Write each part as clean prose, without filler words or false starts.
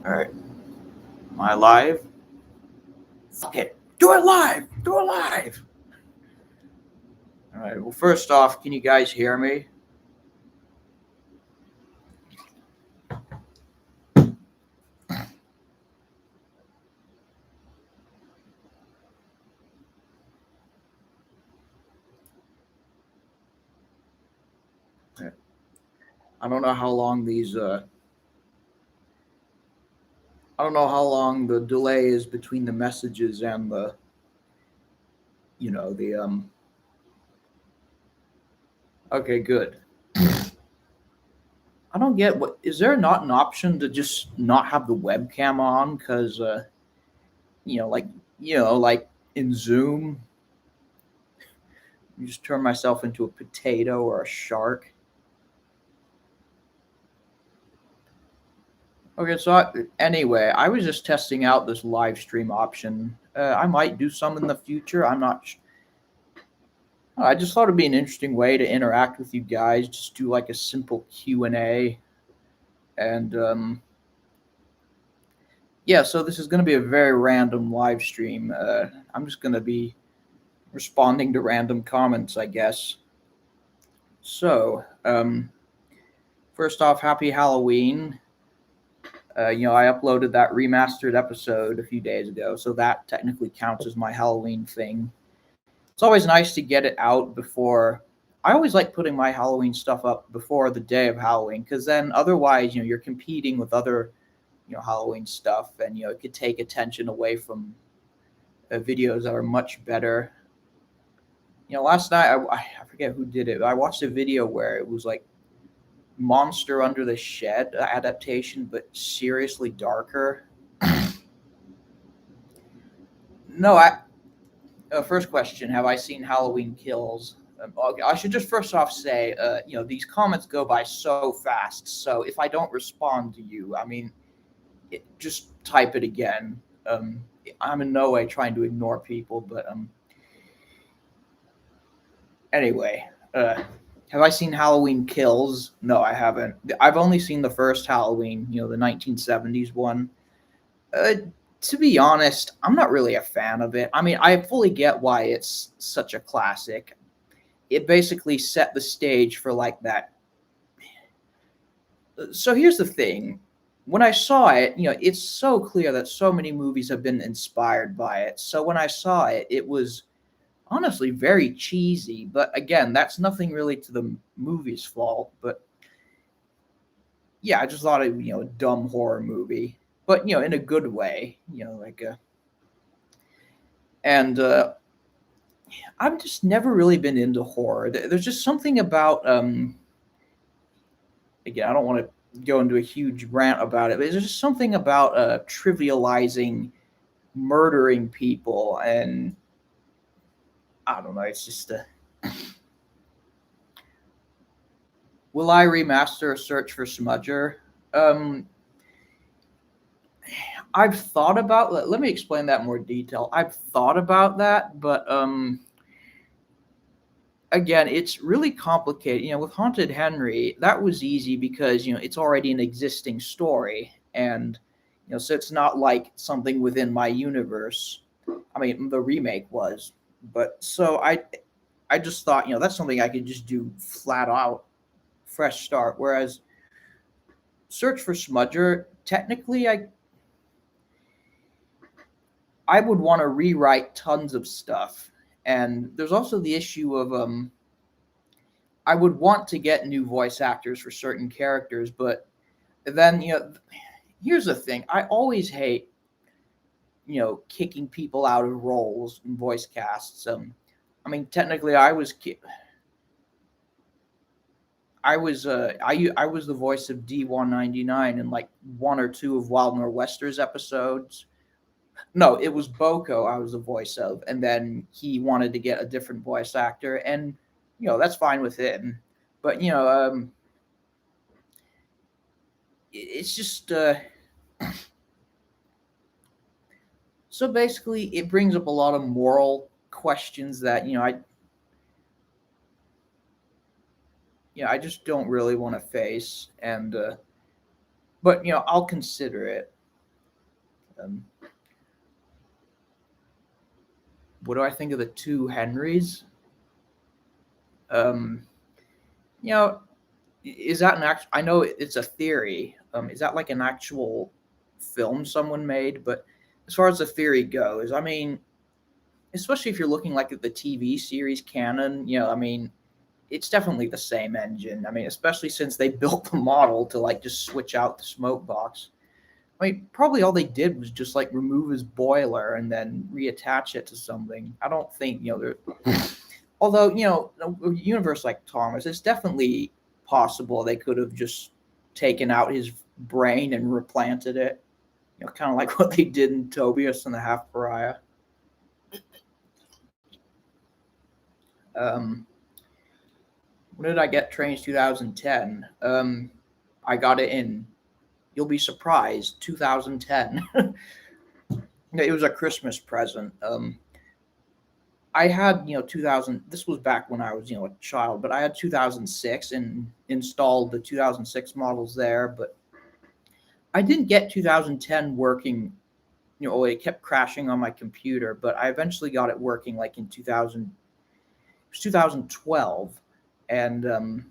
All right. Am I live? Fuck it. Do it live. Do it live. All right. Well, first off, can you guys hear me? I don't know how long these. I don't know how long the delay is between the messages and the. The. Okay, good. I don't get what is there not an option to just not have the webcam on because you know like like in Zoom you just turn myself into a potato or a shark. Okay, so anyway, I was just testing out this live stream option. I might do some in the future. I'm not. I just thought it'd be an interesting way to interact with you guys. Just do like a simple Q&A, and yeah. So this is going to be a very random live stream. I'm just going to be responding to random comments, I guess. So, first off, happy Halloween. I uploaded that remastered episode a few days ago, so that technically counts as my Halloween thing. It's always nice to get it out before. I always like putting my Halloween stuff up before the day of Halloween, because then otherwise, you're competing with other, Halloween stuff, and it could take attention away from videos that are much better. Last night I forget who did it. I watched a video where it was like Monster Under the Shed adaptation, but seriously darker. No, first question: have I seen Halloween Kills? I should just first off say, these comments go by so fast. So if I don't respond to you, I mean, just type it again. I'm in no way trying to ignore people, but anyway, have I seen Halloween Kills? No, I haven't. I've only seen the first Halloween, the 1970s one. Uh, to be honest, I'm not really a fan of it. I mean, I fully get why it's such a classic. It basically set the stage for like that. So here's the thing. When I saw it, it's so clear that so many movies have been inspired by it. So when I saw it, it was honestly very cheesy. But again, that's nothing really to the movie's fault. But yeah, I just thought it, a dumb horror movie, but in a good way, like and I've just never really been into horror. There's just something about again, I don't want to go into a huge rant about it, but there's just something about trivializing murdering people, and I don't know. It's just will I remaster a Search for Smudger? Um, I've thought about. Let me explain that in more detail. I've thought about that, but again, it's really complicated. With Haunted Henry, that was easy because it's already an existing story, and so it's not like something within my universe. I mean, the remake was, but so I just thought that's something I could just do flat out, fresh start. Whereas Search for Smudger, technically, I would want to rewrite tons of stuff, and there's also the issue of I would want to get new voice actors for certain characters, but then here's the thing: I always hate kicking people out of roles in voice casts. I mean, technically, I was the voice of D199 in like one or two of Wild Nor'Wester's episodes. No, it was Boko I was the voice of, and then he wanted to get a different voice actor, and that's fine with him. But it's just so basically it brings up a lot of moral questions that I just don't really want to face. And but I'll consider it. Um, what do I think of the two Henrys? Um, you know, is that an actual? I know it's a theory. Is that like an actual film someone made? But as far as the theory goes, I mean, especially if you're looking like at the TV series canon, I mean, it's definitely the same engine. I mean, especially since they built the model to like just switch out the smoke box. I mean, probably all they did was just like remove his boiler and then reattach it to something. I don't think they're. Although a universe like Thomas, it's definitely possible they could have just taken out his brain and replanted it. Kind of like what they did in Tobias and the Half Pariah. Um, when did I get Trains 2010? I got it in. You'll be surprised. 2010. It was a Christmas present. I had 2000. This was back when I was a child, but I had 2006 and installed the 2006 models there. But I didn't get 2010 working. It kept crashing on my computer, but I eventually got it working like in 2000. It was 2012, and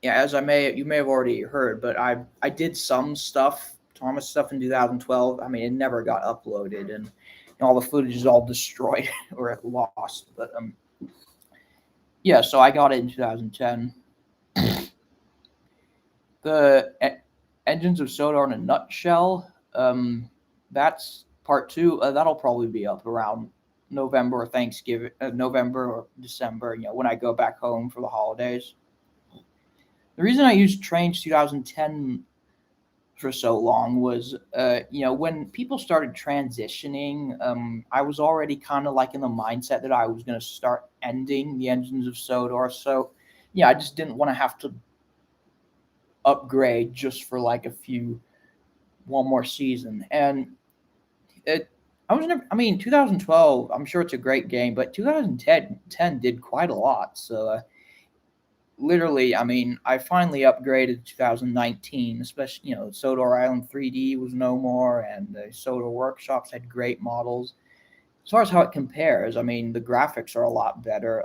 yeah, as you may have already heard, but I did some stuff, Thomas stuff in 2012. I mean, it never got uploaded, and all the footage is all destroyed or lost. But yeah, so I got it in 2010. The Engines of Sodor in a nutshell. That's part two. That'll probably be up around November or Thanksgiving, November or December. When I go back home for the holidays. The reason I used Trains 2010 for so long was, when people started transitioning, I was already kind of like in the mindset that I was going to start ending the Engines of Sodor. So, yeah, I just didn't want to have to upgrade just for like one more season. And it, I was never, I mean, 2012, I'm sure it's a great game, but 2010 did quite a lot. So, literally, I mean, I finally upgraded 2019, especially, Sodor Island 3D was no more, and the Sodor workshops had great models. As far as how it compares, I mean, the graphics are a lot better.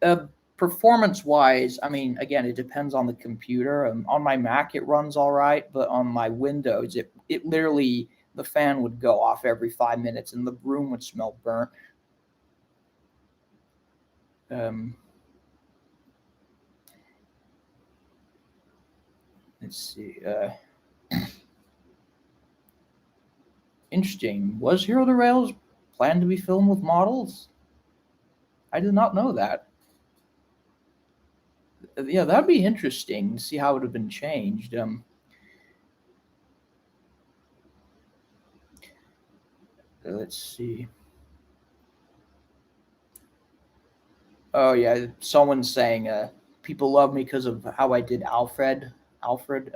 Uh, Performance wise, I mean, again, it depends on the computer. On my Mac, it runs all right, but on my Windows, it literally, the fan would go off every 5 minutes and the room would smell burnt. Um, let's see. Interesting. Was Hero the Rails planned to be filmed with models? I did not know that. Yeah, that'd be interesting to see how it would have been changed. Let's see. Oh yeah, someone's saying people love me because of how I did Alfred. Alfred.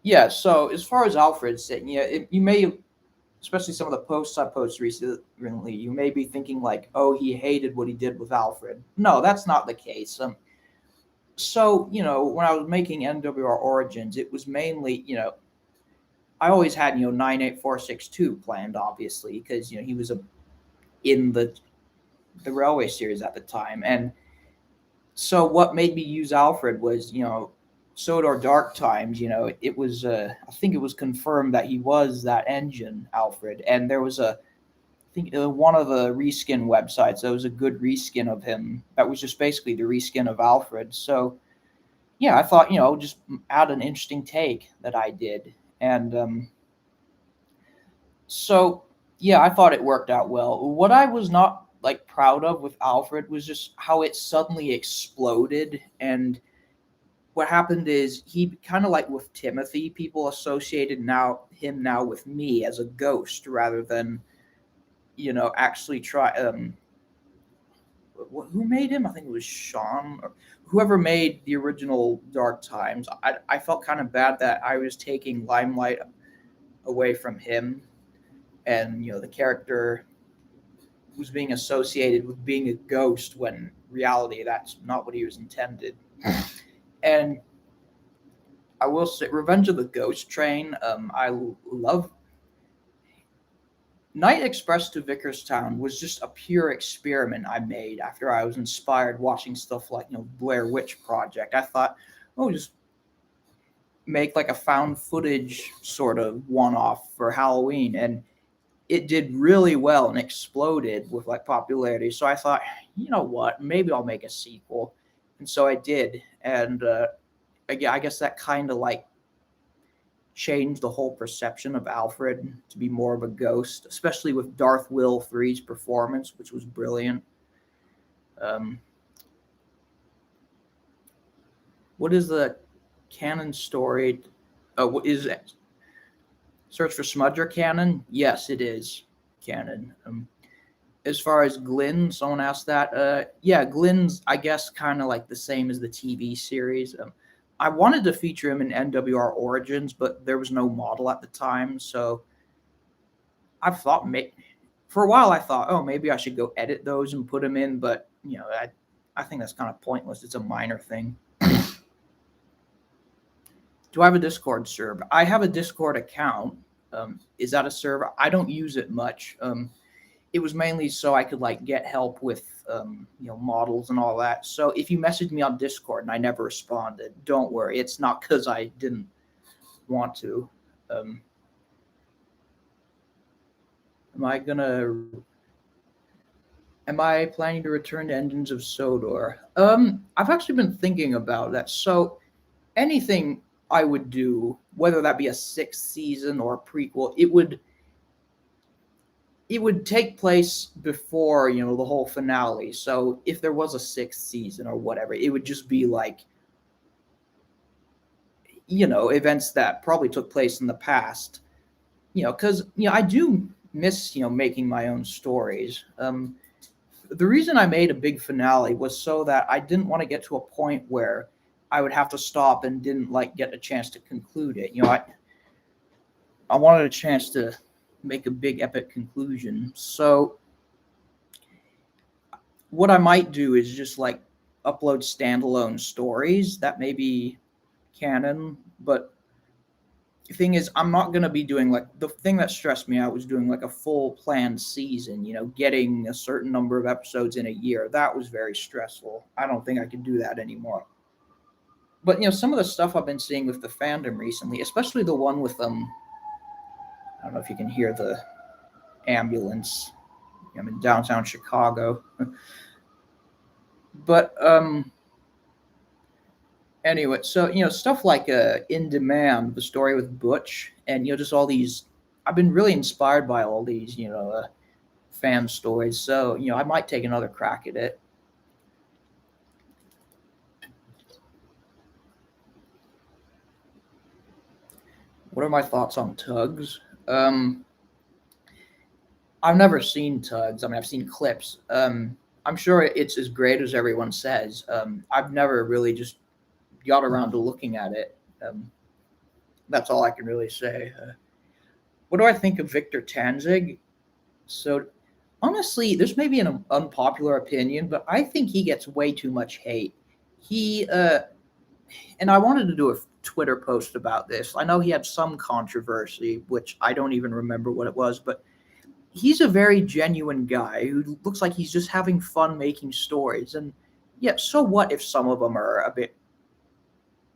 Yeah. So as far as Alfred's saying, yeah, you may, especially some of the posts I posted recently, you may be thinking like, oh, he hated what he did with Alfred. No, that's not the case. So when I was making NWR Origins, it was mainly I always had 98462 planned, obviously, because he was in the railway series at the time, and so what made me use Alfred was Sodor Dark Times. It was I think it was confirmed that he was that engine Alfred, and there was I think one of the reskin websites, there was a good reskin of him that was just basically the reskin of Alfred. So yeah, I thought just add an interesting take that I did, and so yeah, I thought it worked out well. What I was not like proud of with Alfred was just how it suddenly exploded. And what happened is he kind of like with Timothy, people associated him now with me as a ghost rather than actually try. Who made him? I think it was Sean or whoever made the original Dark Times. I felt kind of bad that I was taking limelight away from him, and the character was being associated with being a ghost when in reality that's not what he was intended. And I will say, Revenge of the Ghost Train. Love Night Express to Vicarstown was just a pure experiment I made after I was inspired watching stuff like Blair Witch Project. I thought, oh, just make like a found footage sort of one off for Halloween, and it did really well and exploded with like popularity. So I thought, you know what, maybe I'll make a sequel, and so I did, and I guess that kind of like changed the whole perception of Alfred to be more of a ghost, especially with Darth Will 3's performance, which was brilliant. Um, what is the canon story? What is it? Search for Smudger canon? Yes, it is canon. As far as Glynn, someone asked that. Yeah, Glynn's, I guess, kind of like the same as the TV series. I wanted to feature him in NWR Origins, but there was no model at the time. So I thought, for a while, I thought, oh, maybe I should go edit those and put him in. But, I think that's kind of pointless. It's a minor thing. Do I have a Discord server? I have a Discord account. Is that a server? I don't use it much. It was mainly so I could like get help with models and all that. So if you message me on Discord and I never responded, don't worry. It's not because I didn't want to. Am I planning to return to Engines of Sodor? I've actually been thinking about that. So anything I would do, whether that be a sixth season or a prequel, it would take place before the whole finale. So if there was a sixth season or whatever, it would just be like events that probably took place in the past. Because I do miss making my own stories. The reason I made a big finale was so that I didn't want to get to a point where I would have to stop and didn't like get a chance to conclude it. I wanted a chance to make a big epic conclusion. So what I might do is just like upload standalone stories that may be canon, but the thing is I'm not going to be doing like the thing that stressed me out was doing like a full planned season, getting a certain number of episodes in a year. That was very stressful. I don't think I can do that anymore. But some of the stuff I've been seeing with the fandom recently, especially the one with I don't know if you can hear the ambulance. I'm in downtown Chicago. But anyway, so stuff like In Demand, the story with Butch, and just all these. I've been really inspired by all these fan stories. So I might take another crack at it. What are my thoughts on Tugs? I've never seen Tugs. I mean, I've seen clips. I'm sure it's as great as everyone says. I've never really just got around to looking at it. That's all I can really say. What do I think of Victor Tanzig? So, honestly, this may be an unpopular opinion, but I think he gets way too much hate. He, and I wanted to do a Twitter post about this. I know he had some controversy, which I don't even remember what it was, but he's a very genuine guy who looks like he's just having fun making stories. And yeah, so what if some of them are a bit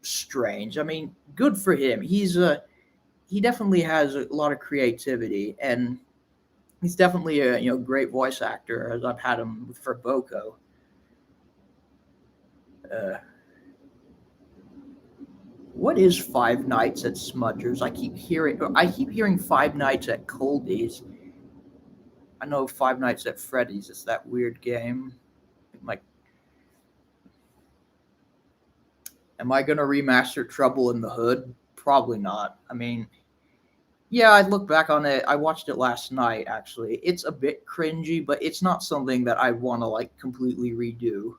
strange? I mean, good for him. He definitely has a lot of creativity, and he's definitely a great voice actor, as I've had him for Boko. Uh, what is Five Nights at Smudgers? I keep hearing Five Nights at Colby's. I know Five Nights at Freddy's. It's that weird game. Like, am I gonna remaster Trouble in the Hood? Probably not. I mean, yeah, I'd look back on it. I watched it last night. Actually, it's a bit cringy, but it's not something that I want to like completely redo.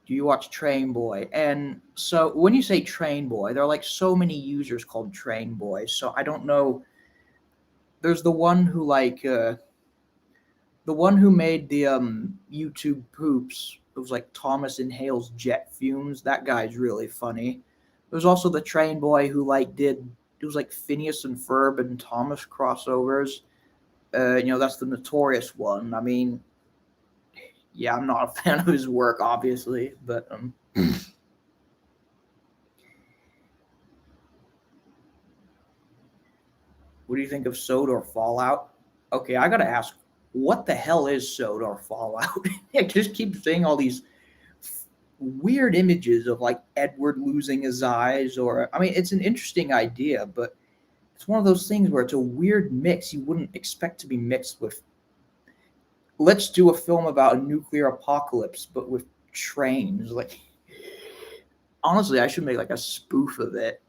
Do you watch Train Boy? And so when you say Train Boy, there are like so many users called Train Boy. So I don't know there's the one who made the YouTube poops. It was like Thomas inhales jet fumes. That guy's really funny. There's also the train boy who like did it was like Phineas and Ferb and Thomas crossovers. That's the notorious one. I mean, yeah, I'm not a fan of his work, obviously, but what do you think of Sodor Fallout? Okay, I gotta ask, what the hell is Sodor Fallout? I just keep seeing all these weird images of like Edward losing his eyes, or I mean, it's an interesting idea, but it's one of those things where it's a weird mix you wouldn't expect to be mixed with. Let's do a film about a nuclear apocalypse, but with trains. Like, honestly, I should make like a spoof of it.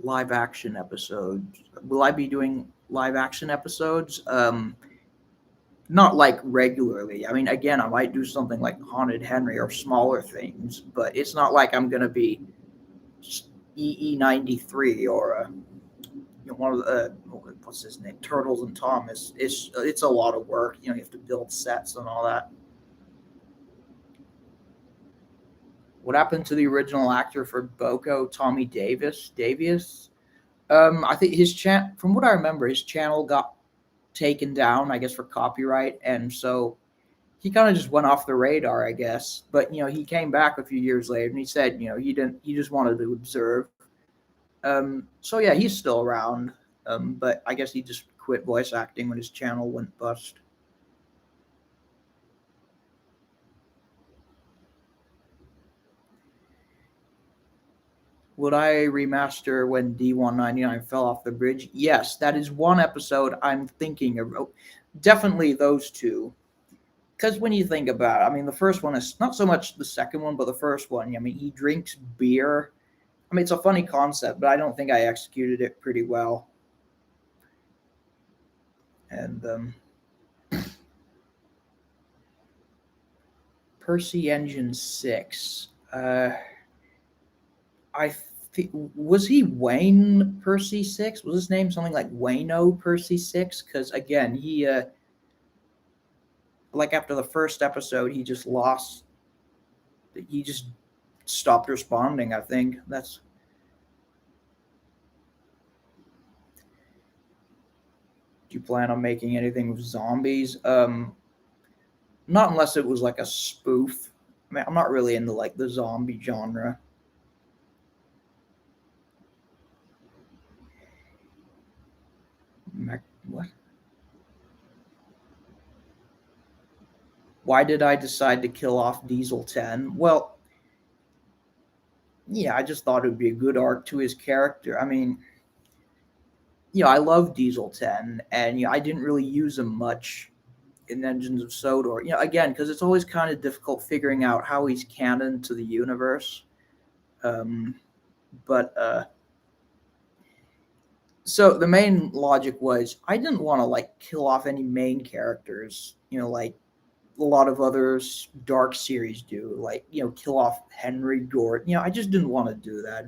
Live action episodes. Will I be doing live action episodes? Not like regularly. I mean, again, I might do something like Haunted Henry or smaller things, but it's not like I'm gonna be EE93 or one of the what's his name, Turtles and Thomas. It's a lot of work. You have to build sets and all that. What happened to the original actor for Boko, Tommy Davis? I think from what I remember, his channel got taken down, I guess, for copyright, and so he kind of just went off the radar, I guess. But he came back a few years later, and he said, he just wanted to observe. So yeah, he's still around, but I guess he just quit voice acting when his channel went bust. Would I remaster when D199 fell off the bridge? Yes, that is one episode I'm thinking of. Oh, definitely those two. Because when you think about it, I mean, the first one is not so much the second one, but the first one. I mean, he drinks beer. I mean, it's a funny concept, but I don't think I executed it pretty well. And Percy Engine 6. Was he Wayne Percy 6? Was his name something like Wayno Percy 6? Because again, he like after the first episode, he just lost. He just stopped responding. I think that's. Do you plan on making anything with zombies? Not unless it was like a spoof. I mean, I'm not really into like the zombie genre. What? Why did I decide to kill off Diesel 10? Well, yeah, I just thought it would be a good arc to his character. I mean, I love Diesel 10, and I didn't really use him much in Engines of Sodor. Again, because it's always kind of difficult figuring out how he's canon to the universe. But so the main logic was I didn't want to like kill off any main characters, like a lot of others dark series do, like kill off Henry Gordon. I just didn't want to do that.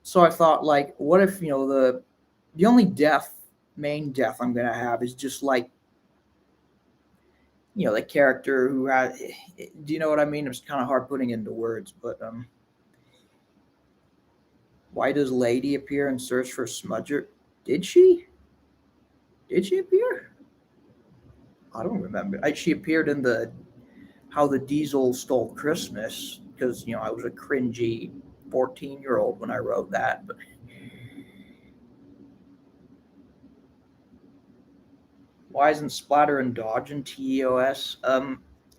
So I thought, like, what if the only main death I'm gonna have is just like the character who had. Do you know what I mean? It's kind of hard putting into words, but why does Lady appear and search for Smudger? Did she? Did she appear? I don't remember. She appeared in the How the Diesel Stole Christmas because I was a cringy 14-year-old when I wrote that. But why isn't Splatter and Dodge in TEOS?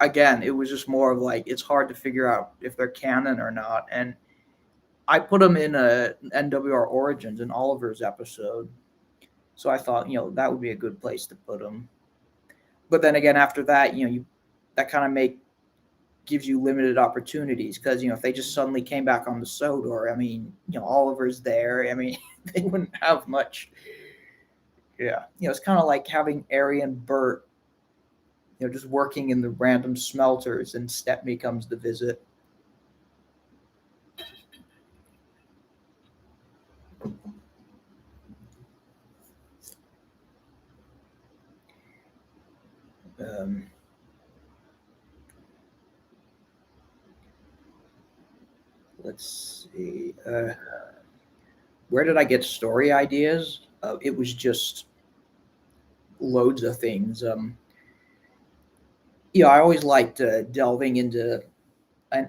Again, it was just more of like it's hard to figure out if they're canon or not, and I put them in a NWR Origins in Oliver's episode, so I thought that would be a good place to put them. But then again, after that, that kind of gives you limited opportunities because if they just suddenly came back on the Sodor, I mean, Oliver's there. I mean, they wouldn't have much. Yeah, it's kind of like having Arian Burt, just working in the random smelters, and Stepney comes to visit. Um, let's see. Where did I get story ideas? It was just loads of things. I always liked delving into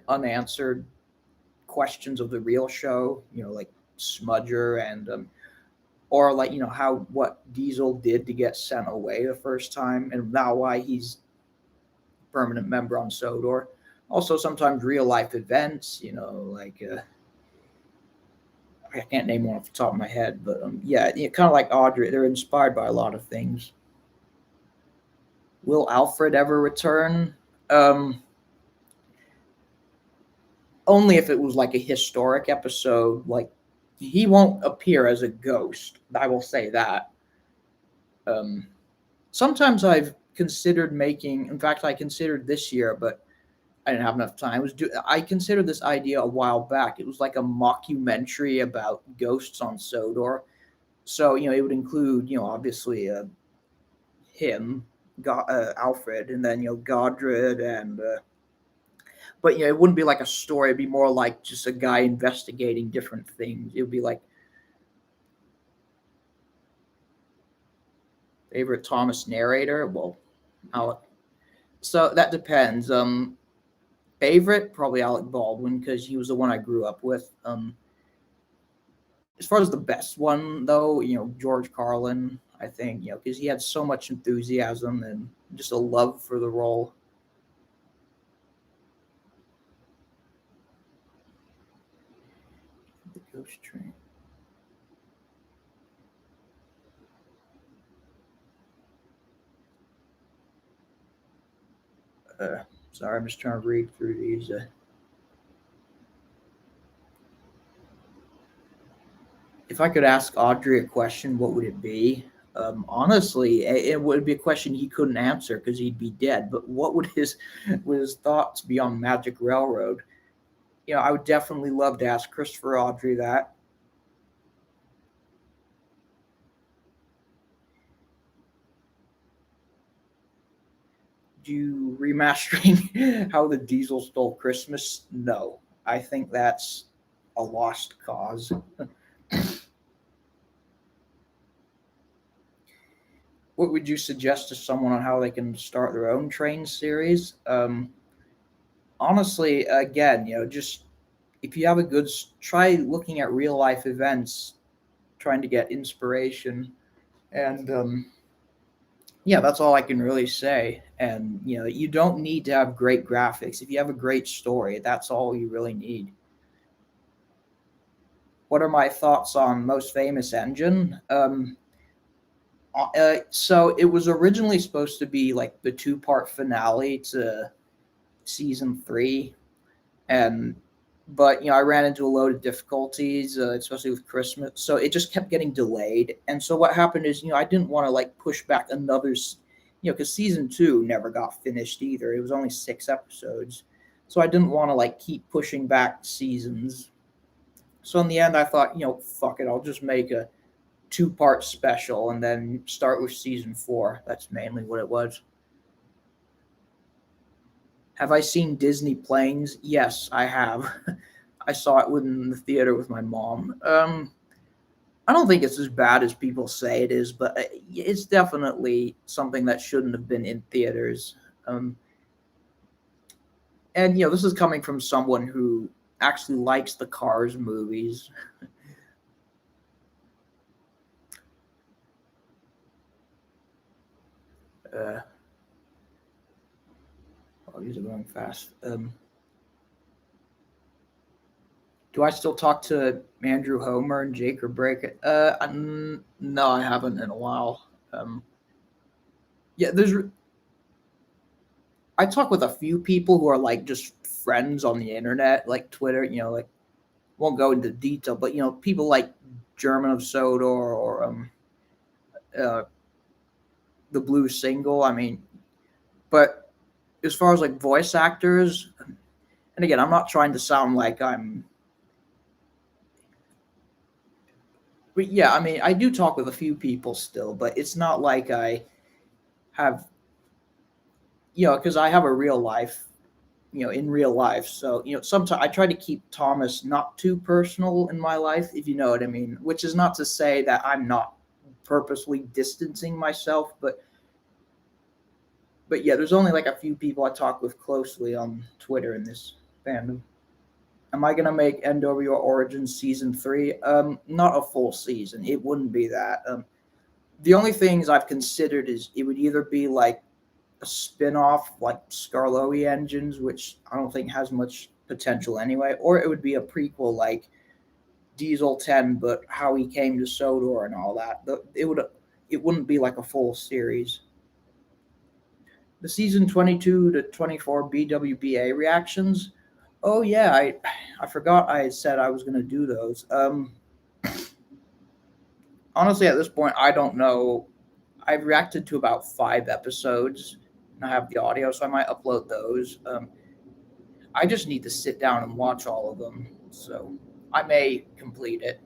unanswered questions of the real show. Like Smudger and or like how what Diesel did to get sent away the first time, and now why he's a permanent member on Sodor. Also, sometimes real life events. Like I can't name one off the top of my head, but yeah, kind of like Audrey, they're inspired by a lot of things. Will Alfred ever return? Um, Only if it was like a historic episode. Like he won't appear as a ghost. I will say that. Um, Sometimes I've considered making. In fact, I considered this year, but I didn't have enough time. I considered this idea a while back. It was like a mockumentary about ghosts on Sodor. So it would include obviously him, Alfred, and then Godred, and but it wouldn't be like a story. It'd be more like just a guy investigating different things. It would be like favorite Thomas narrator. Well, Alec. So that depends. Favorite probably Alec Baldwin because he was the one I grew up with. As far as the best one though, George Carlin. I think because he had so much enthusiasm and just a love for the role. The Ghost Train. Sorry, I'm just trying to read through these. If I could ask Audrey a question, what would it be? Honestly, it would be a question he couldn't answer because he'd be dead. But what would his thoughts be on Magic Railroad? I would definitely love to ask Christopher Audrey that. Do remastering How the Diesel Stole Christmas? No, I think that's a lost cause. What would you suggest to someone on how they can start their own train series? Honestly, again, just if you have a good, try looking at real life events, trying to get inspiration, and yeah, that's all I can really say. And you don't need to have great graphics. If you have a great story, that's all you really need. What are my thoughts on most famous engine? So it was originally supposed to be like the two-part finale to season three, and but I ran into a load of difficulties, especially with Christmas, so it just kept getting delayed. And so what happened is I didn't want to like push back another because season two never got finished either. It was only 6 episodes, so I didn't want to like keep pushing back seasons. So in the end I thought, fuck it, I'll just make a two-part special and then start with season four. That's mainly what it was. Have I seen Disney Planes? Yes, I have. I saw it in the theater with my mom. I don't think it's as bad as people say it is, but it's definitely something that shouldn't have been in theaters. Um, and this is coming from someone who actually likes the Cars movies. Uh, oh, these are going fast. Do I still talk to Andrew Homer and Jake or Break it? No, I haven't in a while. Yeah, I talk with a few people who are like just friends on the internet, like Twitter. Like won't go into detail, but people like German of Sodor or uh, the Blue Single. I mean, but as far as like voice actors, and again, I'm not trying to sound like I'm. But yeah, I mean, I do talk with a few people still, but it's not like I have because I have a real life, in real life. So, sometimes I try to keep Thomas not too personal in my life, if you know what I mean, which is not to say that I'm not purposely distancing myself, but yeah, there's only like a few people I talk with closely on Twitter in this fandom. Am I gonna make NWO Origins season 3? Not a full season. It wouldn't be that. The only things I've considered is it would either be like a spin-off like Scarlowi Engines, which I don't think has much potential anyway, or it would be a prequel like Diesel 10, but how he came to Sodor and all that. It wouldn't be like a full series. The season 22 to 24 BWBA reactions. Oh yeah, I forgot I had said I was going to do those. Honestly, at this point, I don't know. I've reacted to about 5 episodes, and I have the audio, so I might upload those. I just need to sit down and watch all of them, so I may complete it.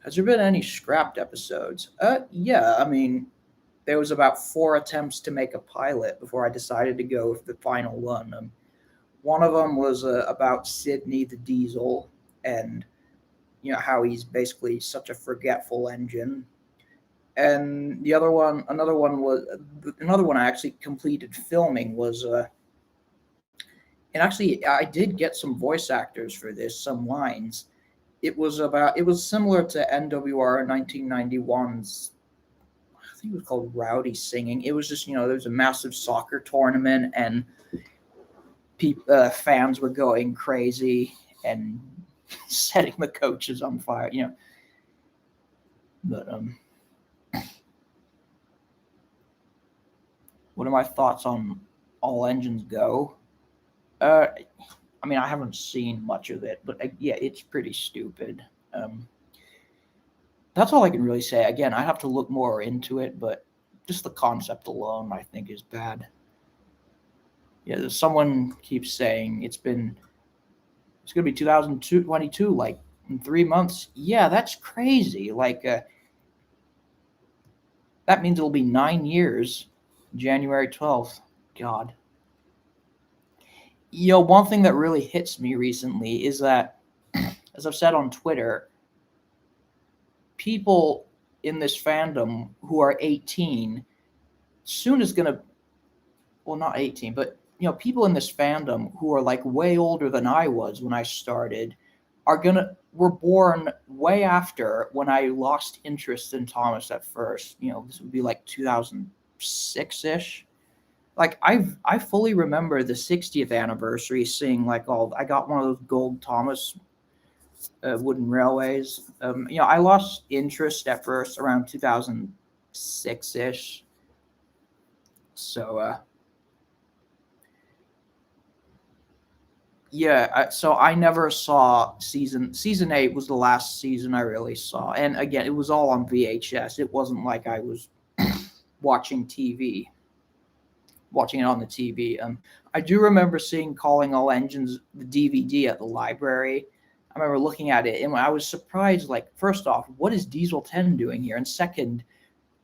Has there been any scrapped episodes? Yeah. I mean, there was about 4 attempts to make a pilot before I decided to go with the final one. One of them was about Sydney the Diesel, and how he's basically such a forgetful engine. And another one I actually completed filming was and actually I did get some voice actors for this, some lines. It was similar to NWR 1991's. I think it was called Rowdy Singing. It was just there was a massive soccer tournament and fans were going crazy and setting the coaches on fire. But what are my thoughts on All Engines Go? Uh, I mean, I haven't seen much of it, but yeah, it's pretty stupid. Um, that's all I can really say. Again, I have to look more into it, but just the concept alone, I think, is bad. Yeah, someone keeps saying it's going to be 2022, like in 3 months. Yeah, that's crazy. Like that means it'll be 9 years, January 12th. God. One thing that really hits me recently is that, as I've said on Twitter, people in this fandom who are 18 soon is going to, well, not 18, but people in this fandom who are like way older than I was when I started were born way after when I lost interest in Thomas at first. This would be like 2006 ish. Like I fully remember the 60th anniversary, seeing like all. I got one of those gold Thomas wooden railways. I lost interest at first around 2006 ish. So yeah, so I never saw season 8 was the last season I really saw, and again, it was all on VHS. It wasn't like I was watching TV, watching it on the TV. I do remember seeing Calling All Engines, the DVD at the library. I remember looking at it, and I was surprised. Like, first off, what is Diesel 10 doing here? And second,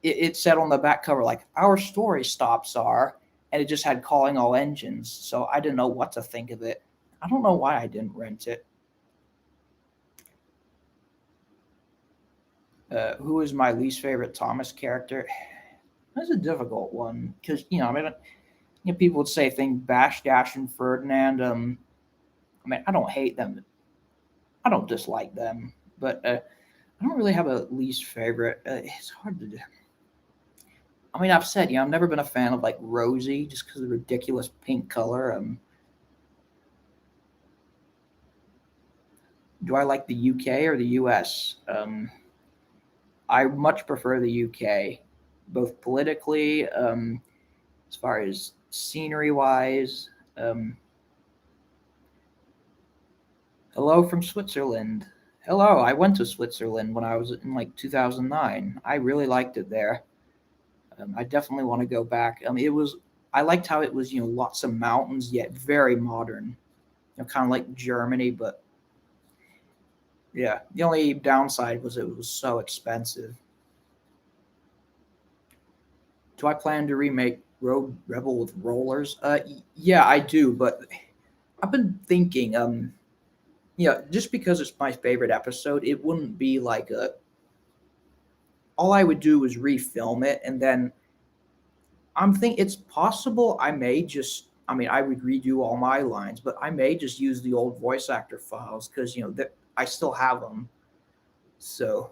it said on the back cover like our story stops are, and it just had Calling All Engines. So I didn't know what to think of it. I don't know why I didn't rent it. Who is my least favorite Thomas character? That's a difficult one because I mean, people would say things Bash, Dash, and Ferdinand. I mean, I don't hate them. I don't dislike them, but I don't really have a least favorite. It's hard to do. I mean, I've said I've never been a fan of like Rosie just because of the ridiculous pink color. Do I like the UK or the US? I much prefer the UK, both politically, as far as scenery wise. Hello from Switzerland. Hello, I went to Switzerland when I was in like 2009. I really liked it there. I definitely want to go back. I liked how it was, lots of mountains yet very modern. Kind of like Germany, but Yeah, the only downside was it was so expensive. Do I plan to remake Road Rebel with rollers? Yeah, I do, but I've been thinking, yeah, just because it's my favorite episode, it wouldn't be like a. All I would do is refilm it, and then I'm think it's possible I may just. I mean, I would redo all my lines, but I may just use the old voice actor files because that I still have them. So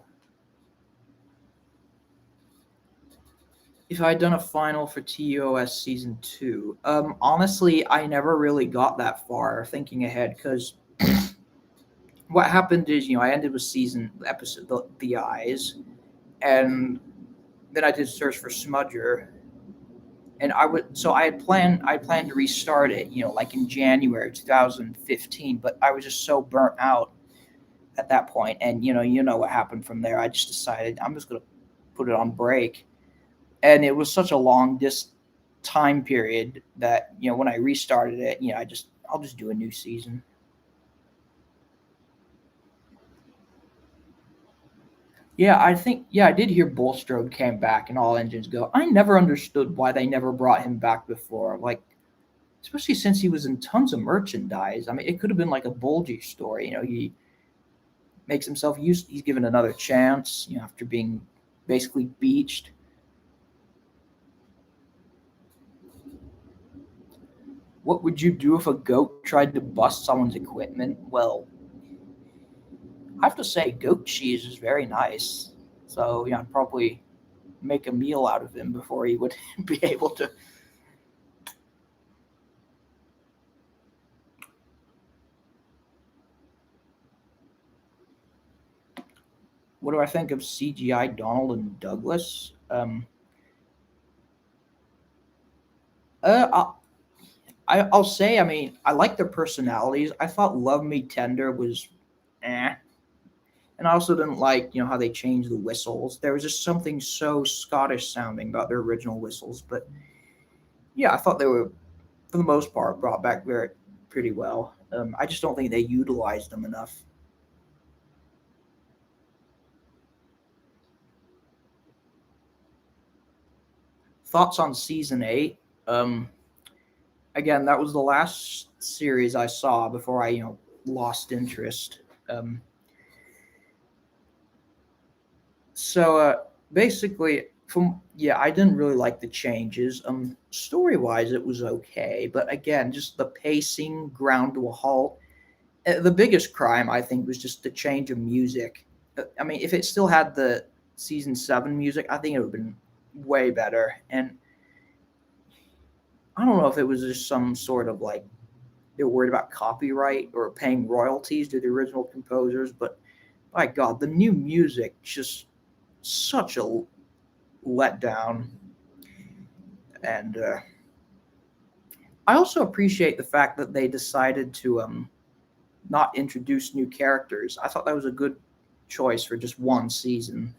if I'd done a final for TOS season two, honestly, I never really got that far thinking ahead because what happened is, I ended with season episode the eyes, and then I did search for Smudger, and I had planned to restart it, like in January 2015, but I was just so burnt out at that point, and you know what happened from there. I just decided I'm just gonna put it on break, and it was such a long time period that when I restarted it, I'll just do a new season. Yeah, I think I did hear Bulstrode came back and all engines go. I never understood why they never brought him back before. Like, especially since he was in tons of merchandise. I mean, it could have been like a Bulgy story. He makes himself used. He's given another chance. After being basically beached. What would you do if a goat tried to bust someone's equipment? Well, I have to say, goat cheese is very nice. So I'd probably make a meal out of him before he would be able to. What do I think of CGI Donald and Douglas? Uh, I'll say, I mean, I like their personalities. I thought Love Me Tender was eh. And I also didn't like, how they changed the whistles. There was just something so Scottish sounding about their original whistles. But yeah, I thought they were, for the most part, brought back very pretty well. I just don't think they utilized them enough. Thoughts on season eight? Um, Again, that was the last series I saw before I, lost interest. Um, so basically, I didn't really like the changes. Story wise, it was okay, but again, just the pacing ground to a halt. The biggest crime I think was just the change of music. I mean, if it still had the season seven music, I think it would have been way better. And I don't know if it was just some sort of like they're worried about copyright or paying royalties to the original composers, but my God, the new music just such a letdown. And I also appreciate the fact that they decided to not introduce new characters. I thought that was a good choice for just one season.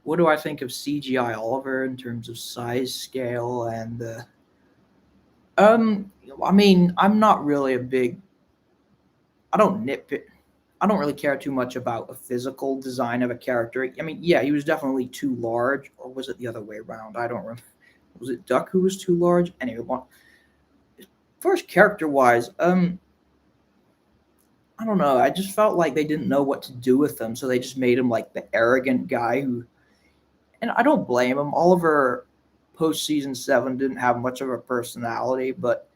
What do I think of CGI Oliver in terms of size, scale, and um? I mean, I'm not really a big. I don't nitpick. I don't really care too much about a physical design of a character. I mean, yeah, he was definitely too large, or was it the other way around? I don't remember. Was it Duck who was too large? Anyway, first character wise, I don't know. I just felt like they didn't know what to do with him, so they just made him like the arrogant guy who. And I don't blame him. Oliver post season seven didn't have much of a personality, but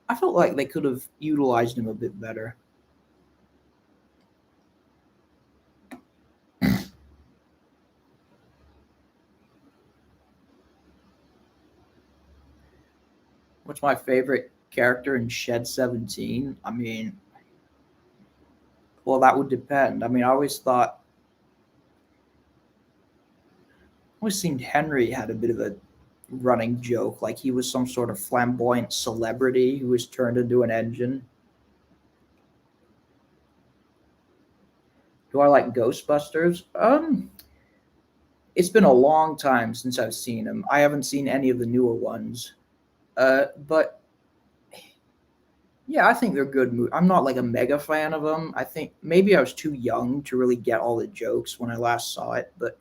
I felt like they could have utilized him a bit better. What's my favorite character in Shed 17? I mean, well, that would depend. I mean, I always seemed Henry had a bit of a running joke, like he was some sort of flamboyant celebrity who was turned into an engine. Do I like Ghostbusters? It's been a long time since I've seen them. I haven't seen any of the newer ones. But yeah, I think they're good movies. I'm not like a mega fan of them. I think maybe I was too young to really get all the jokes when I last saw it, but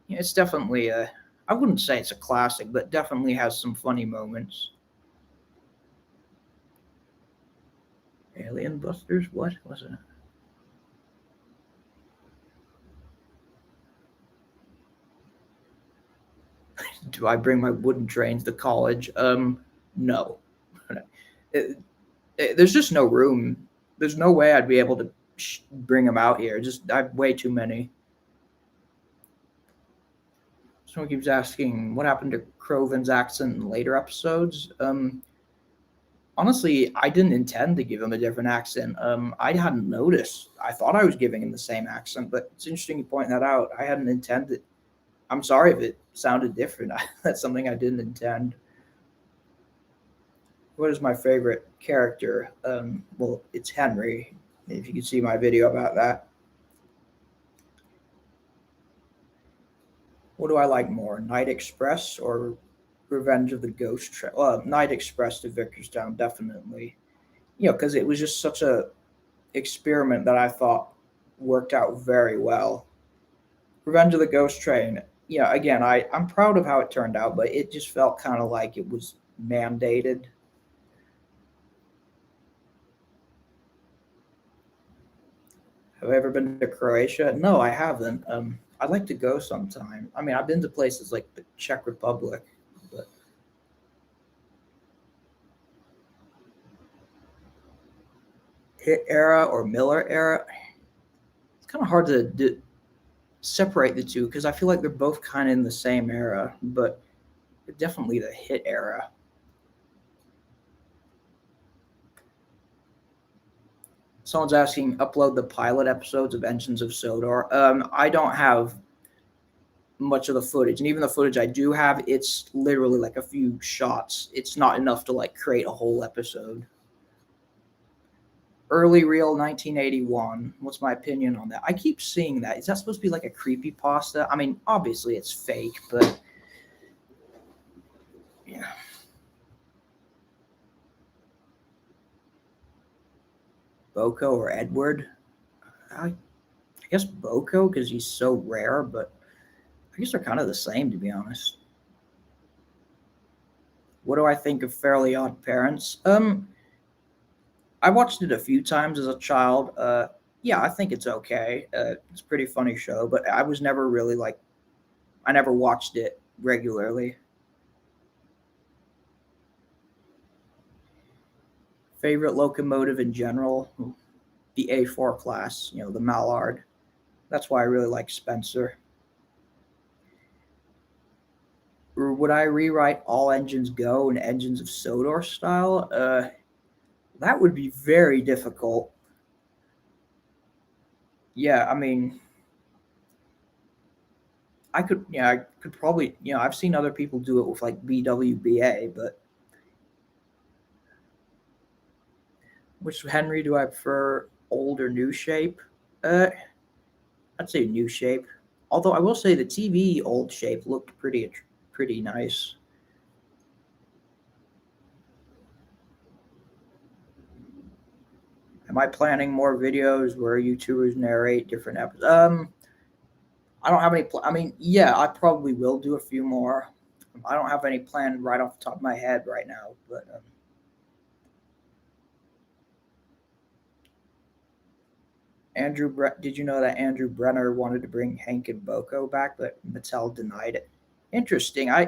yeah, it's definitely a. I wouldn't say it's a classic, but definitely has some funny moments. Alien Busters? What was it? Do I bring my wooden trains to college? No. It, there's just no room. There's no way I'd be able to bring them out here. Just I have way too many. Someone keeps asking what happened to Krovin's accent in later episodes. Honestly, I didn't intend to give him a different accent. I hadn't noticed. I thought I was giving him the same accent, but it's interesting you point that out. I hadn't intended. I'm sorry if it sounded different. That's something I didn't intend. What is my favorite character? Well, it's Henry. If you can see my video about that. What do I like more, Night Express or Revenge of the Ghost Train? Well, Night Express to Victorstown, definitely. Because it was just such a experiment that I thought worked out very well. Revenge of the Ghost Train. Yeah, again, I'm proud of how it turned out, but it just felt kind of like it was mandated. Have I ever been to Croatia? No, I haven't. I'd like to go sometime. I mean, I've been to places like the Czech Republic, but Hit era or Miller era, it's kind of hard to separate the two because I feel like they're both kind of in the same era, but definitely the Hit era. Someone's asking, upload the pilot episodes of Engines of Sodor. I don't have much of the footage, and even the footage I do have, it's literally like a few shots. It's not enough to like create a whole episode. Early Real 1981. What's my opinion on that? I keep seeing that. Is that supposed to be like a creepy pasta? I mean, obviously it's fake, but yeah. Boko or Edward? I guess Boko because he's so rare, but I guess they're kind of the same to be honest. What do I think of Fairly Odd Parents? I watched it a few times as a child. Yeah, I think it's okay. It's a pretty funny show, but I was never really like I never watched it regularly. Favorite locomotive in general, the A4 class, the Mallard. That's why I really like Spencer. Or would I rewrite All Engines Go and Engines of Sodor style? That would be very difficult. Yeah, I mean, I could, yeah, I could probably, I've seen other people do it with like BWBA, but which Henry do I prefer, old or new shape? Uh, I'd say new shape. Although I will say the TV old shape looked pretty nice. Am I planning more videos where YouTubers narrate different episodes? I don't have any. I mean, yeah, I probably will do a few more. I don't have any planned right off the top of my head right now, but did you know that Andrew Brenner wanted to bring Hank and Boko back, but Mattel denied it? Interesting. Uh,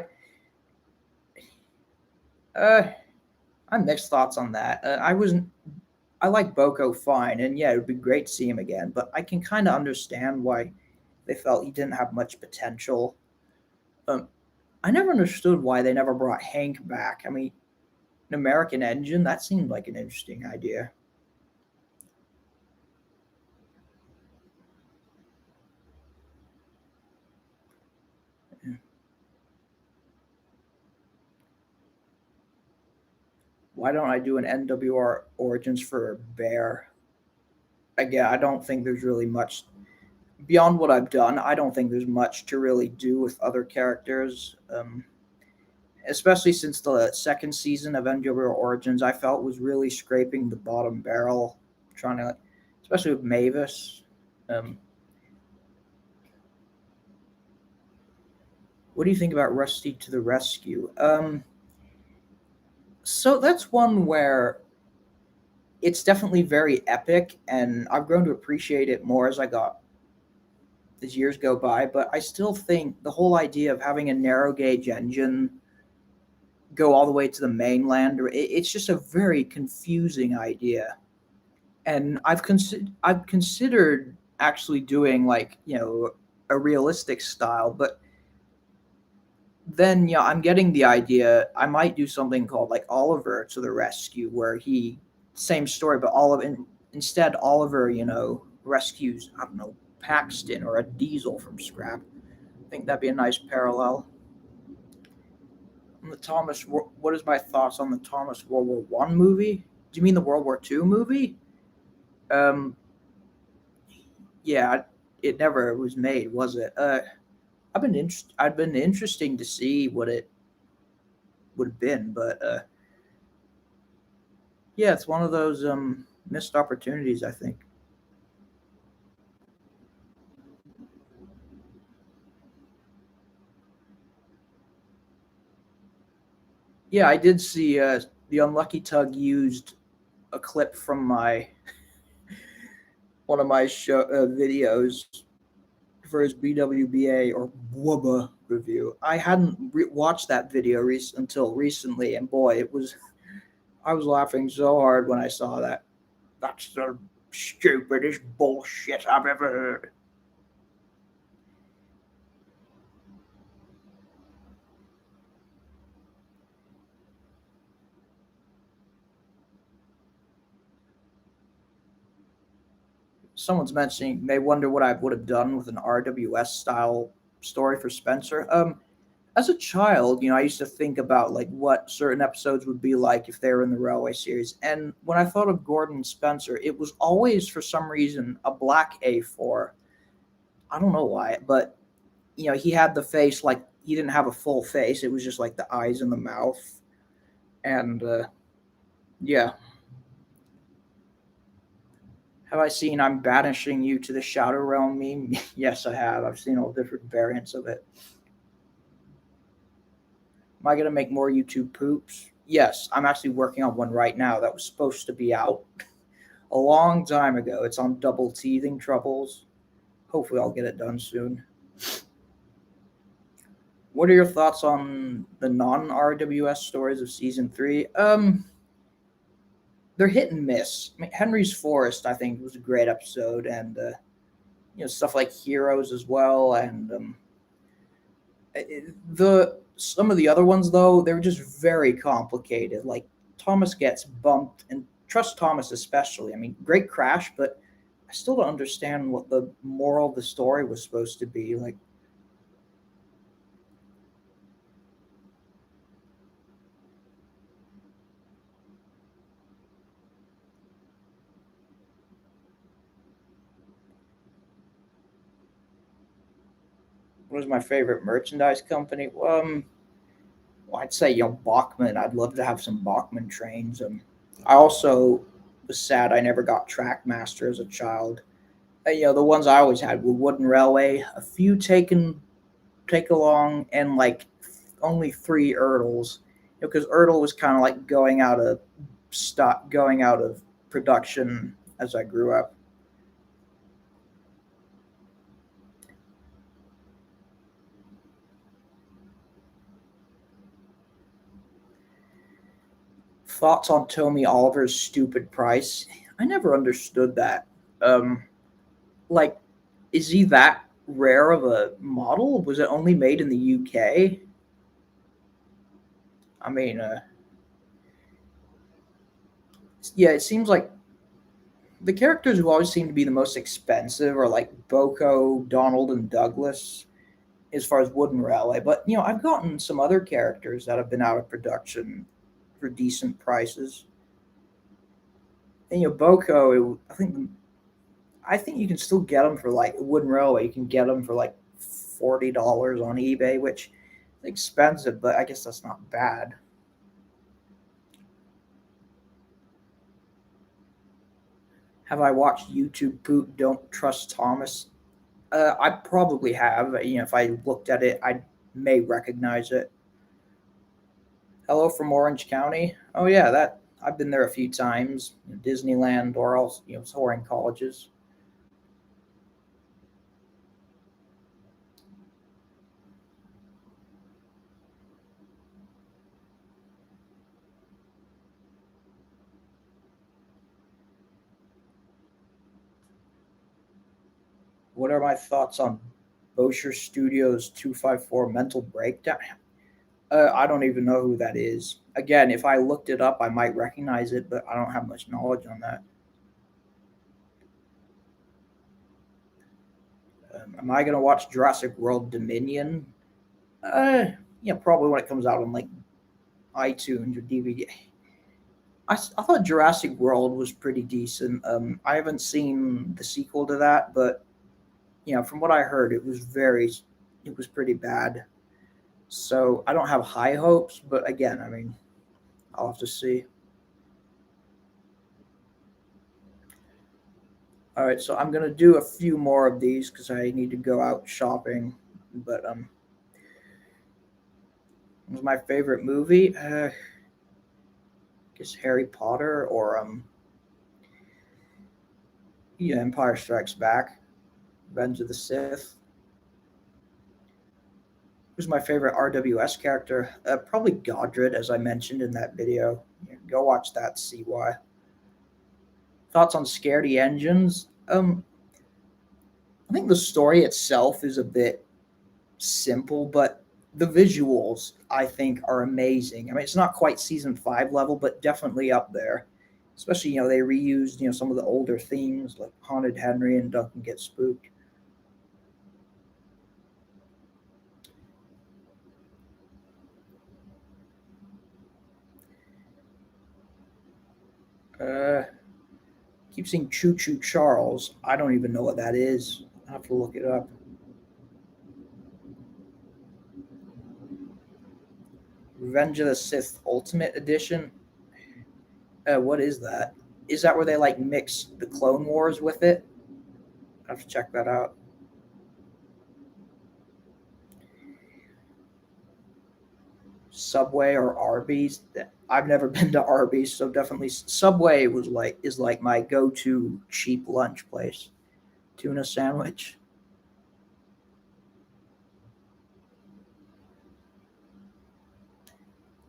I mixed thoughts on that. I like Boko fine, and yeah, it would be great to see him again. But I can kind of understand why they felt he didn't have much potential. Um, I never understood why they never brought Hank back. I mean, an American Engine that seemed like an interesting idea. Why don't I do an NWR Origins for Bear? Again, I don't think there's really much. beyond what I've done, I don't think there's much to really do with other characters. Especially since the second season of NWO Origins, I felt was really scraping the bottom barrel, trying to, especially with Mavis. Um, what do you think about Rusty to the Rescue? So that's one where it's definitely very epic, and I've grown to appreciate it more as years go by. But I still think the whole idea of having a narrow gauge engine go all the way to the mainland, it's just a very confusing idea. And I've considered actually doing like a realistic style, but then I'm getting the idea I might do something called like Oliver to the Rescue, where he same story, but instead Oliver rescues, I don't know, Paxton or a Diesel from scrap. I think that'd be a nice parallel. On the Thomas, what is my thoughts on the Thomas World War I movie? Do you mean the World War II movie? Um, yeah, it never was made, was it? I've been interesting to see what it would have been, but yeah, it's one of those missed opportunities, I think. Yeah, I did see the Unlucky Tug used a clip from my one of my videos for his BWBA or Wubba review. I hadn't watched that video until recently, and boy, it was I was laughing so hard when I saw that. That's the stupidest bullshit I've ever heard. Someone's mentioning they wonder what I would have done with an RWS style story for Spencer. As a child, I used to think about like what certain episodes would be like if they were in the Railway series. And when I thought of Gordon Spencer, it was always for some reason a black A4. I don't know why, but he had the face like he didn't have a full face. It was just like the eyes and the mouth. And yeah, have I seen I'm banishing you to the Shadow Realm meme? Yes, I have. I've seen all different variants of it. Am I going to make more YouTube poops? Yes, I'm actually working on one right now that was supposed to be out a long time ago. It's on double teething troubles. Hopefully, I'll get it done soon. What are your thoughts on the non RWS stories of season three? They're hit and miss. I mean, Henry's Forest, I think, was a great episode, and stuff like Heroes as well, and the some of the other ones though they were just very complicated. Like Thomas gets bumped, and trust Thomas especially. I mean, great crash, but I still don't understand what the moral of the story was supposed to be. Like, what was my favorite merchandise company? Well, I'd say Bachman. I'd love to have some Bachman trains. I also was sad I never got Trackmaster as a child. The ones I always had were Wooden Railway, a few take along, and like only three Erdls. Because Erdl was kind of like going out of production as I grew up. Thoughts on Tommy Oliver's stupid price? I never understood that. Um, like, is he that rare of a model? Was it only made in the UK? I mean, yeah, it seems like the characters who always seem to be the most expensive are like Boko, Donald, and Douglas, as far as Wooden Railway. But I've gotten some other characters that have been out of production for decent prices. And Boko, I think I think you can still get them for like wooden railway. You can get them for like $40 on eBay, which is expensive, but I guess that's not bad. Have I watched YouTube Poop Don't Trust Thomas? I probably have. If I looked at it, I may recognize it. Hello from Orange County. Oh yeah, that I've been there a few times. Disneyland or else touring colleges. What are my thoughts on Bosher Studios 254 Mental Breakdown? I don't even know who that is. Again, if I looked it up, I might recognize it, but I don't have much knowledge on that. Am I gonna watch Jurassic World Dominion? Uh, yeah, probably when it comes out on like iTunes or DVD. I thought Jurassic World was pretty decent. I haven't seen the sequel to that, but from what I heard, it was pretty bad. So I don't have high hopes, but again, I mean, I'll have to see. All right, so I'm gonna do a few more of these because I need to go out shopping. But what was my favorite movie? I guess Harry Potter or yeah, Empire Strikes Back, Revenge of the Sith. Who's my favorite RWS character? Probably Godred, as I mentioned in that video. Yeah, go watch that, see why. Thoughts on Scaredy Engines? I think the story itself is a bit simple, but the visuals I think are amazing. I mean, it's not quite season 5 level, but definitely up there. Especially, they reused some of the older themes like Haunted Henry and Duncan Gets Spooked. Uh, keep seeing Choo Choo Charles. I don't even know what that is. I have to look it up. Revenge of the Sith Ultimate Edition. What is that? Is that where they like mix the Clone Wars with it? I have to check that out. Subway or Arby's. I've never been to Arby's, so definitely Subway is like my go-to cheap lunch place. Tuna sandwich.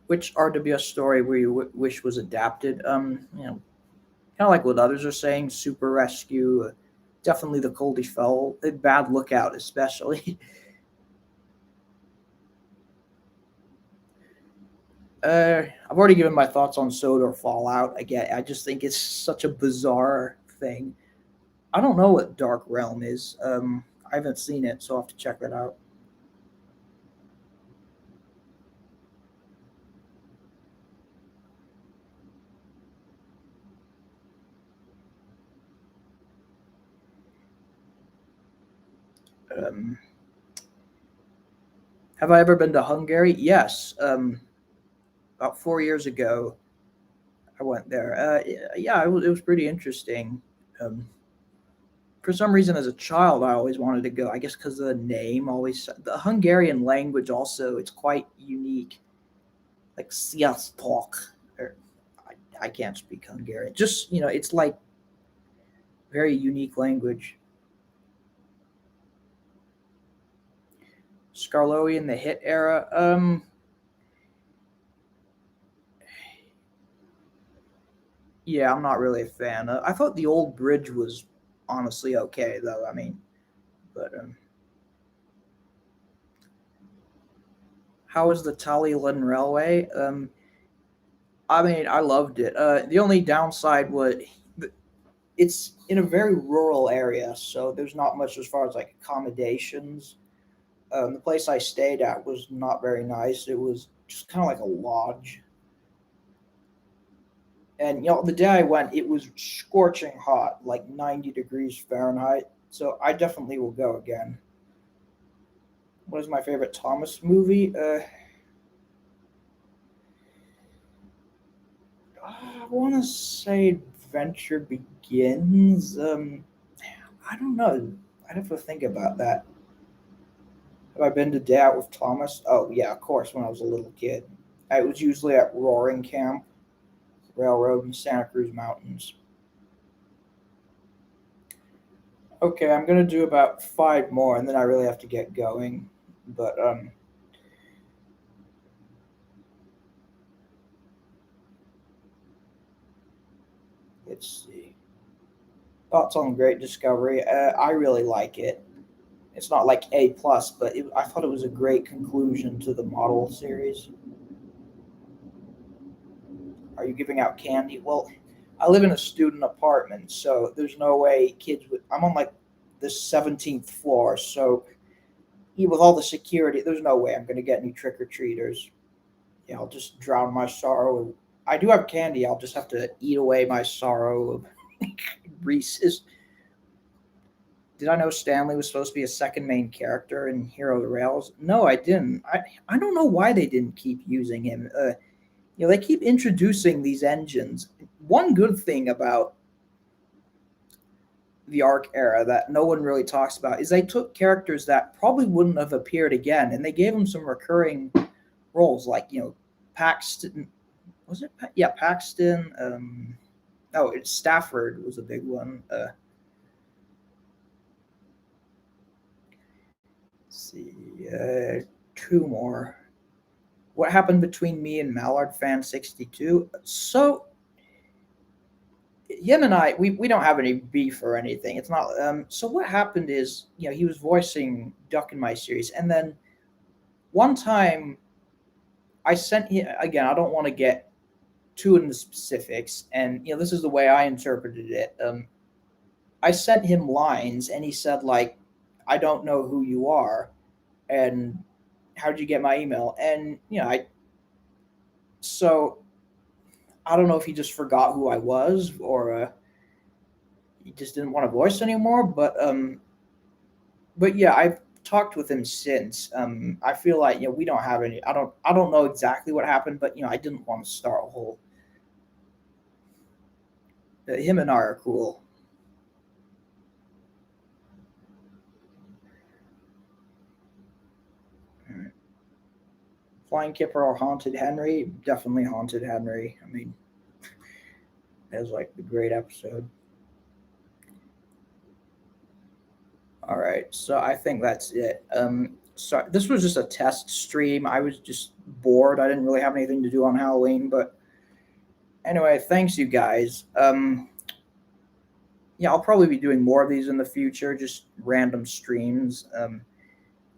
Which RWS story where you wish was adapted? Kind of like what others are saying. Super Rescue, definitely the Coldy Fell. Bad Lookout, especially. I've already given my thoughts on Sodor Fallout. Again, I just think it's such a bizarre thing. I don't know what Dark Realm is. I haven't seen it, so I'll have to check that out. Um, have I ever been to Hungary? Yes. About 4 years ago, I went there. Yeah, it was pretty interesting. Um, for some reason, as a child, I always wanted to go. I guess because the name always, the Hungarian language also, it's quite unique. Like Sziasztok. Or, I can't speak Hungarian. Just, it's like very unique language. Scarlowi in the hit era. Yeah, I'm not really a fan. I thought the old bridge was honestly okay, though. I mean, but how was the Tallinn Railway? I mean, I loved it. The only downside was it's in a very rural area, so there's not much as far as like accommodations. The place I stayed at was not very nice. It was just kind of like a lodge. And the day I went, it was scorching hot, like 90 degrees Fahrenheit. So I definitely will go again. What is my favorite Thomas movie? I want to say Adventure Begins. I don't know. I'd have to think about that. Have I been to Day Out with Thomas? Oh yeah, of course. When I was a little kid, I was usually at Roaring Camp Railroad in Santa Cruz Mountains. Okay, I'm gonna do about five more, and then I really have to get going. But let's see. Thoughts on Great Discovery? I really like it. It's not like A plus, but I thought it was a great conclusion to the model series. Are you giving out candy? Well, I live in a student apartment, so there's no way kids would. I'm on like the 17th floor, so with all the security, there's no way I'm going to get any trick or treaters. Yeah, I'll just drown my sorrow. I do have candy. I'll just have to eat away my sorrow of Reese's. Did I know Stanley was supposed to be a second main character in Hero of the Rails? No, I didn't. I don't know why they didn't keep using him. They keep introducing these engines. One good thing about the Arc era that no one really talks about is they took characters that probably wouldn't have appeared again, and they gave them some recurring roles, like Paxton. Was it? Yeah, Paxton. No, it's Stafford was a big one. Let's see, two more. What happened between me and Mallard Fan 62? So him and we don't have any beef or anything. It's not. So what happened is, he was voicing Duck in my series, and then one time I sent him again. I don't want to get too into specifics, and this is the way I interpreted it. I sent him lines, and he said like, "I don't know who you are," and how did you get my email? And so I don't know if he just forgot who I was, or he just didn't want to voice anymore. But yeah, I've talked with him since. I feel like we don't have any. I don't know exactly what happened, but I didn't want to start a whole. Him and I are cool. Flying Kipper or Haunted Henry? Definitely Haunted Henry. I mean, it was like the great episode. All right, so I think that's it. So this was just a test stream. I was just bored. I didn't really have anything to do on Halloween, but anyway, thanks you guys. Yeah, I'll probably be doing more of these in the future, just random streams.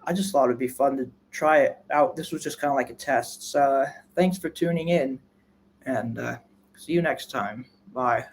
I just thought it'd be fun to try it out. This was just kind of like a test. So thanks for tuning in, and see you next time. Bye.